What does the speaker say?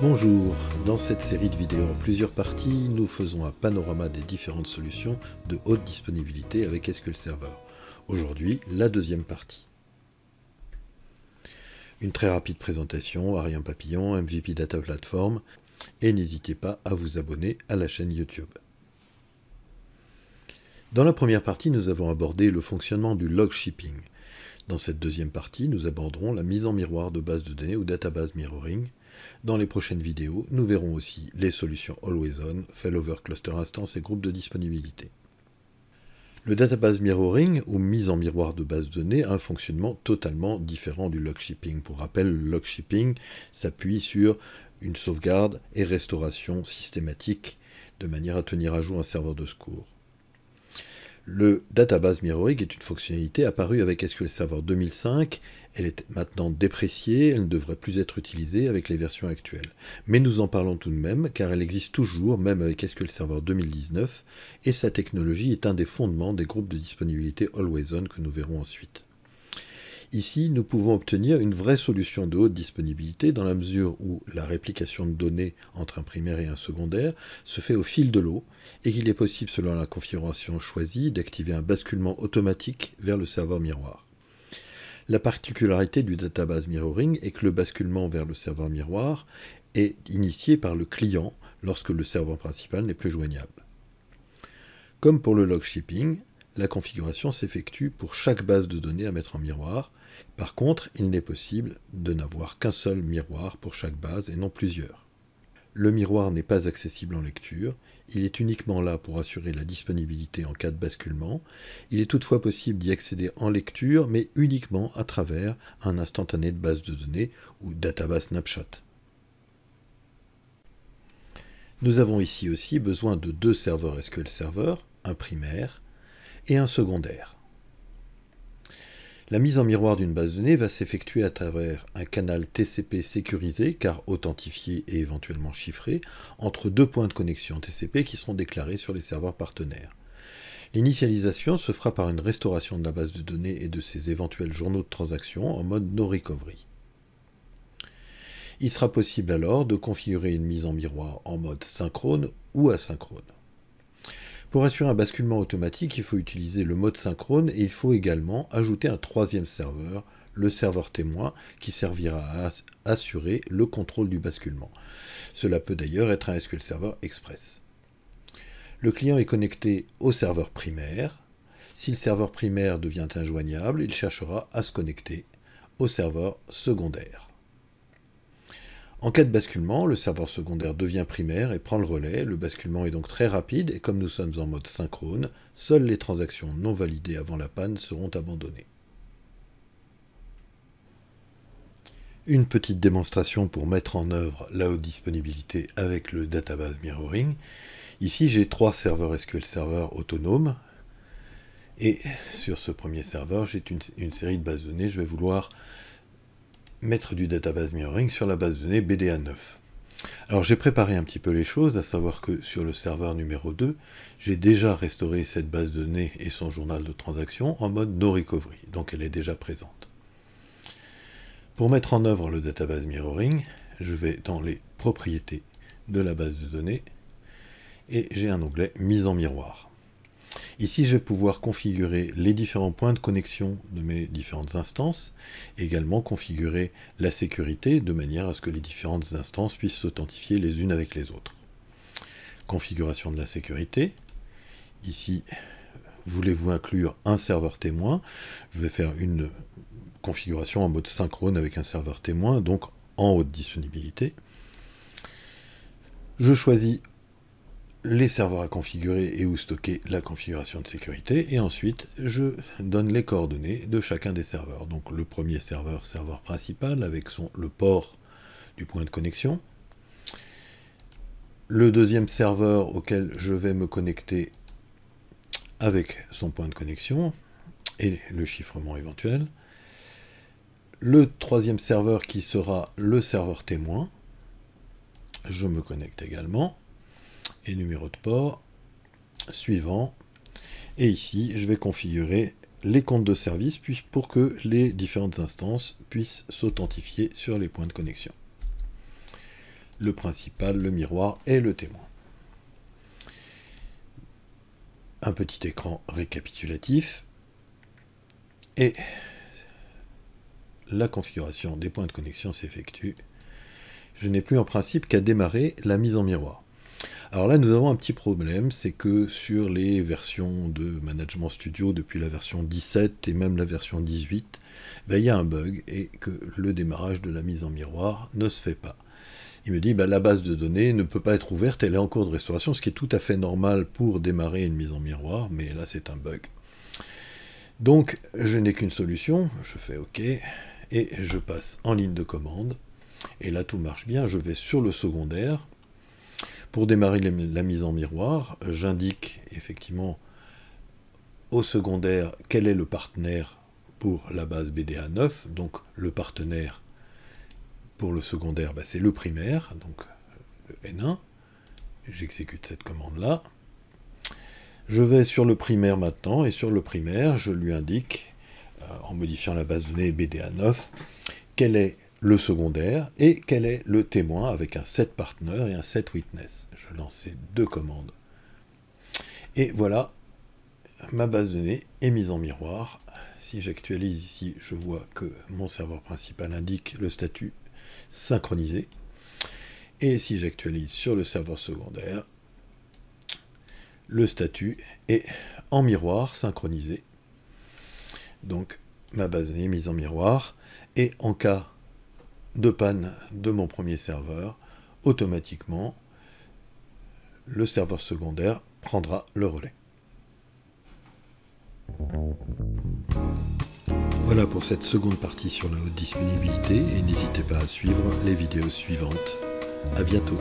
Bonjour, dans cette série de vidéos en plusieurs parties, nous faisons un panorama des différentes solutions de haute disponibilité avec SQL Server. Aujourd'hui, la deuxième partie. Une très rapide présentation, Arien Papillon, MVP Data Platform, et n'hésitez pas à vous abonner à la chaîne YouTube. Dans la première partie, nous avons abordé le fonctionnement du log shipping. Dans cette deuxième partie, nous aborderons la mise en miroir de bases de données ou database mirroring. Dans les prochaines vidéos, nous verrons aussi les solutions Always On, Failover Cluster Instance et groupe de disponibilité. Le database mirroring, ou mise en miroir de base de données, a un fonctionnement totalement différent du log shipping. Pour rappel, le log shipping s'appuie sur une sauvegarde et restauration systématique de manière à tenir à jour un serveur de secours. Le database mirroring est une fonctionnalité apparue avec SQL Server 2005. Elle est maintenant dépréciée, elle ne devrait plus être utilisée avec les versions actuelles. Mais nous en parlons tout de même, car elle existe toujours, même avec SQL Server 2019, et sa technologie est un des fondements des groupes de disponibilité Always On que nous verrons ensuite. Ici, nous pouvons obtenir une vraie solution de haute disponibilité dans la mesure où la réplication de données entre un primaire et un secondaire se fait au fil de l'eau et qu'il est possible, selon la configuration choisie, d'activer un basculement automatique vers le serveur miroir. La particularité du database mirroring est que le basculement vers le serveur miroir est initié par le client lorsque le serveur principal n'est plus joignable. Comme pour le log shipping, la configuration s'effectue pour chaque base de données à mettre en miroir. Par contre, il n'est possible de n'avoir qu'un seul miroir pour chaque base et non plusieurs. Le miroir n'est pas accessible en lecture, il est uniquement là pour assurer la disponibilité en cas de basculement. Il est toutefois possible d'y accéder en lecture, mais uniquement à travers un instantané de base de données ou database snapshot. Nous avons ici aussi besoin de deux serveurs SQL Server, un primaire et un secondaire. La mise en miroir d'une base de données va s'effectuer à travers un canal TCP sécurisé, car authentifié et éventuellement chiffré, entre deux points de connexion TCP qui seront déclarés sur les serveurs partenaires. L'initialisation se fera par une restauration de la base de données et de ses éventuels journaux de transaction en mode no recovery. Il sera possible alors de configurer une mise en miroir en mode synchrone ou asynchrone. Pour assurer un basculement automatique, il faut utiliser le mode synchrone et il faut également ajouter un troisième serveur, le serveur témoin, qui servira à assurer le contrôle du basculement. Cela peut d'ailleurs être un SQL Server Express. Le client est connecté au serveur primaire. Si le serveur primaire devient injoignable, il cherchera à se connecter au serveur secondaire. En cas de basculement, le serveur secondaire devient primaire et prend le relais. Le basculement est donc très rapide et comme nous sommes en mode synchrone, seules les transactions non validées avant la panne seront abandonnées. Une petite démonstration pour mettre en œuvre la haute disponibilité avec le database mirroring. Ici, j'ai trois serveurs SQL Server autonomes. Et sur ce premier serveur, j'ai une série de bases de données. Je vais vouloir mettre du database mirroring sur la base de données BDA9. Alors j'ai préparé un petit peu les choses, à savoir que sur le serveur numéro 2, j'ai déjà restauré cette base de données et son journal de transaction en mode no recovery, donc elle est déjà présente. Pour mettre en œuvre le database mirroring, je vais dans les propriétés de la base de données et j'ai un onglet mise en miroir. Ici, je vais pouvoir configurer les différents points de connexion de mes différentes instances, et également configurer la sécurité de manière à ce que les différentes instances puissent s'authentifier les unes avec les autres. Configuration de la sécurité. Ici, voulez-vous inclure un serveur témoin? Je vais faire une configuration en mode synchrone avec un serveur témoin, donc en haute disponibilité. Je choisis les serveurs à configurer et où stocker la configuration de sécurité, et ensuite je donne les coordonnées de chacun des serveurs. Donc le premier serveur, serveur principal, avec le port du point de connexion. Le deuxième serveur auquel je vais me connecter avec son point de connexion et le chiffrement éventuel. Le troisième serveur qui sera le serveur témoin. Je me connecte également. Et numéro de port, suivant. Et ici, je vais configurer les comptes de service pour que les différentes instances puissent s'authentifier sur les points de connexion. le principal, le miroir et le témoin. Un petit écran récapitulatif et la configuration des points de connexion s'effectue. Je n'ai plus en principe qu'à démarrer la mise en miroir. Alors là, nous avons un petit problème, c'est que sur les versions de Management Studio, depuis la version 17 et même la version 18, il y a un bug et que le démarrage de la mise en miroir ne se fait pas. Il me dit, la base de données ne peut pas être ouverte, elle est en cours de restauration, ce qui est tout à fait normal pour démarrer une mise en miroir, mais là c'est un bug. Donc, je n'ai qu'une solution, je fais OK, et je passe en ligne de commande, et là tout marche bien, je vais sur le secondaire. Pour démarrer la mise en miroir, j'indique effectivement au secondaire quel est le partenaire pour la base BDA 9, donc le partenaire pour le secondaire, c'est le primaire, donc le N1. J'exécute cette commande-là. Je vais sur le primaire maintenant, et sur le primaire, je lui indique, en modifiant la base de données BDA 9, quel est le secondaire et quel est le témoin avec un set partner et un set witness. Je lance ces deux commandes. Et voilà, ma base de données est mise en miroir. Si j'actualise ici, je vois que mon serveur principal indique le statut synchronisé. Et si j'actualise sur le serveur secondaire, le statut est en miroir synchronisé. Donc ma base de données est mise en miroir. Et en cas de panne de mon premier serveur, automatiquement, le serveur secondaire prendra le relais. Voilà pour cette seconde partie sur la haute disponibilité et n'hésitez pas à suivre les vidéos suivantes. À bientôt.